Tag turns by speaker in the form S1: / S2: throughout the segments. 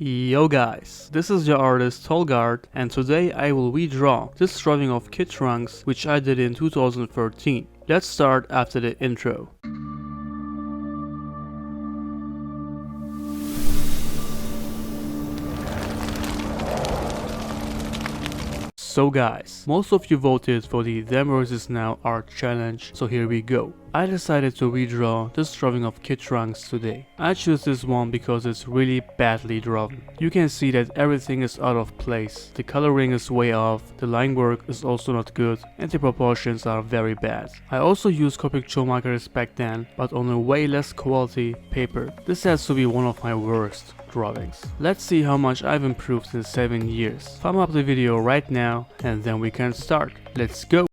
S1: Yo guys, this is your artist Tolg, and today I will redraw this drawing of Kid Trunks which I did in 2013. Let's start after the intro. So guys, most of you voted for the Them vs Now art challenge, so here we go. I decided to redraw this drawing of Kid Trunks today. I choose this one because it's really badly drawn. You can see that everything is out of place, the coloring is way off, the line work is also not good, and the proportions are very bad. I also used Copic Show markers back then, but on a way less quality paper. This has to be one of my worst drawings. Let's see how much I've improved in 7 years. Thumb up the video right now and then we can start. Let's go!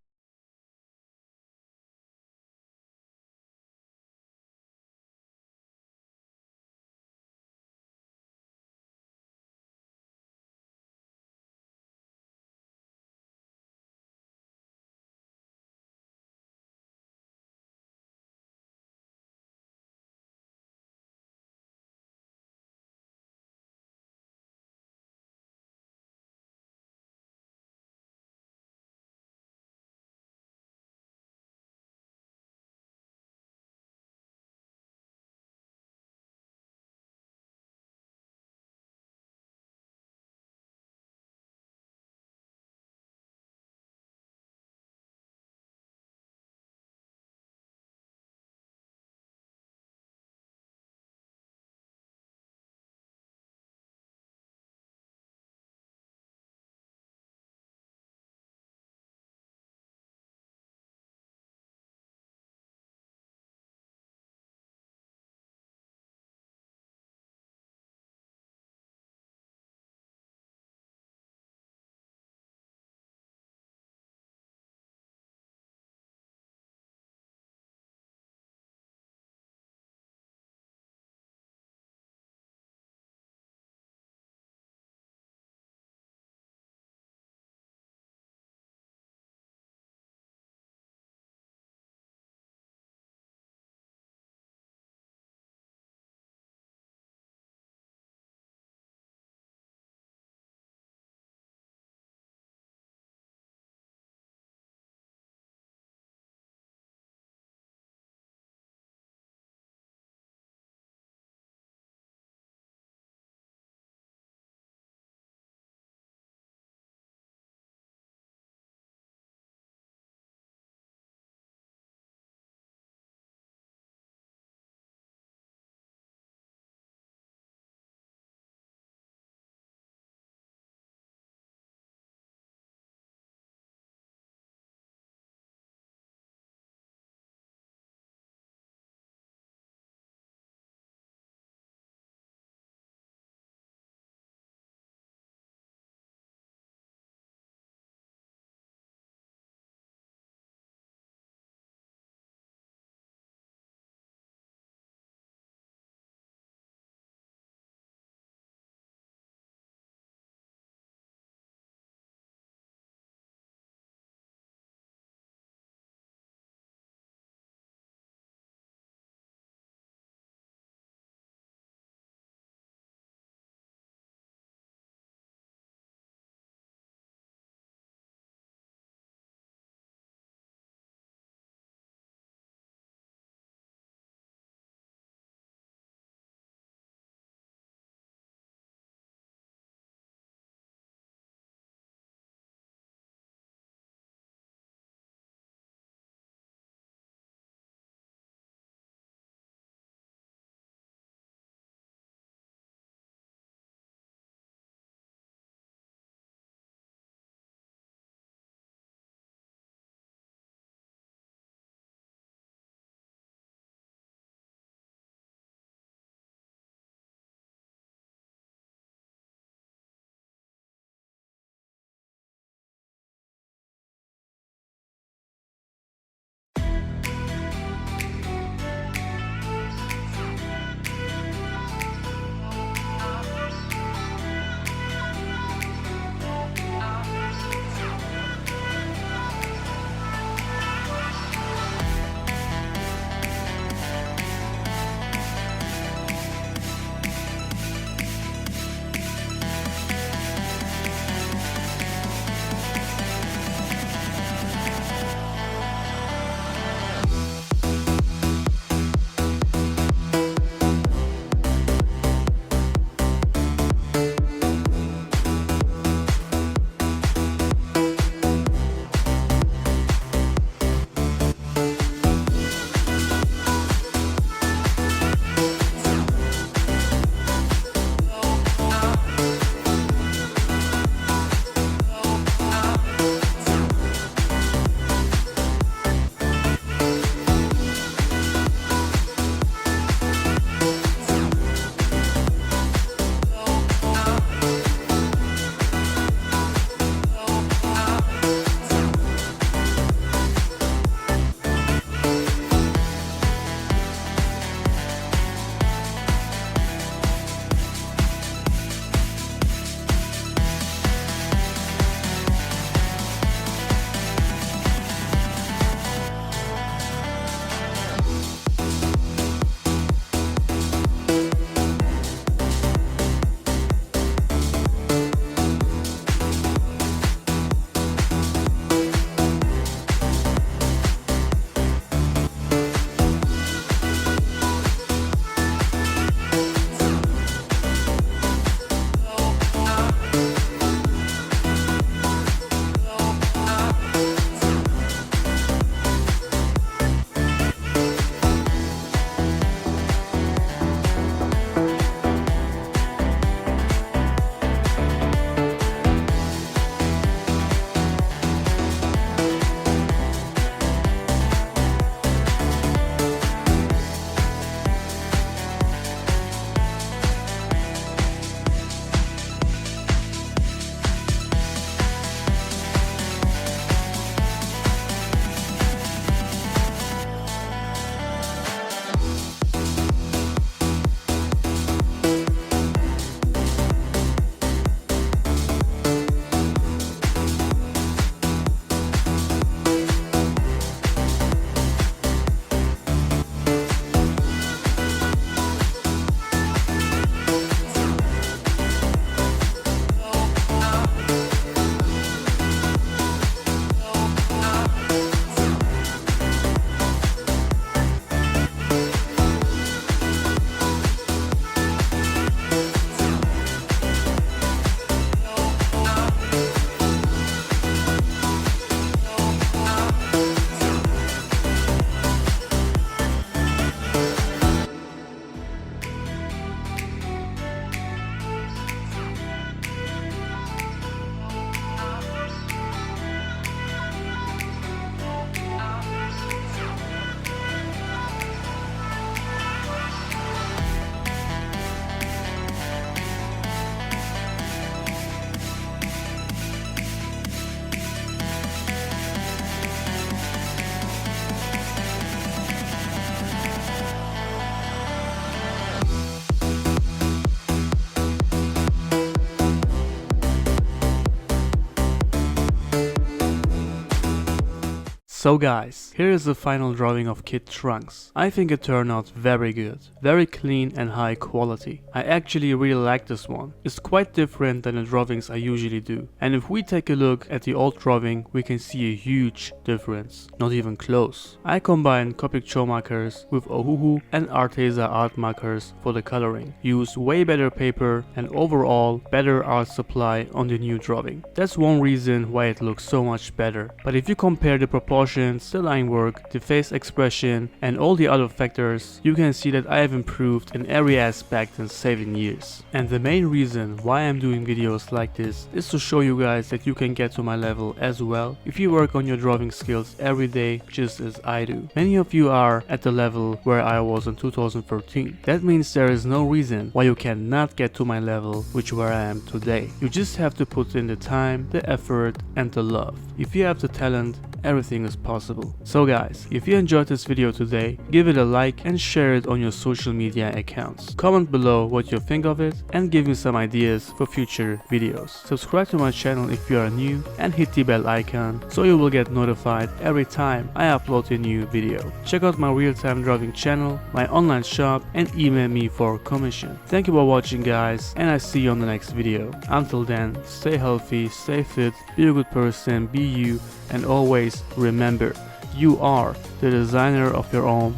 S1: So guys, here is the final drawing of Kid Trunks. I think it turned out very good, very clean and high quality. I actually really like this one. It's quite different than the drawings I usually do. And if we take a look at the old drawing, we can see a huge difference, not even close. I combined Copic Cho markers with Ohuhu and Arteza art markers for the coloring. Used way better paper and overall better art supply on the new drawing. That's one reason why it looks so much better. But if you compare the proportions, the line work, the face expression and all the other factors, you can see that I have improved in every aspect in 7 years. And the main reason why I'm doing videos like this is to show you guys that you can get to my level as well if you work on your drawing skills every day just as I do. Many of you are at the level where I was in 2013. That means there is no reason why you cannot get to my level, which where I am today. You just have to put in the time, the effort and the love. If you have the talent, everything is possible. So guys, if you enjoyed this video today, give it a like and share it on your social media accounts. Comment below what you think of it and give me some ideas for future videos. Subscribe to my channel if you are new and hit the bell icon so you will get notified every time I upload a new video. Check out my real-time drawing channel, my online shop and email me for commission. Thank you for watching guys, and I see you on the next video. Until then, stay healthy, stay fit, be a good person, be you, and always remember, you are the designer of your own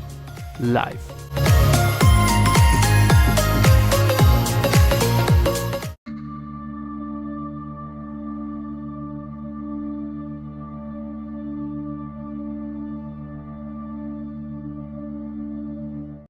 S1: life.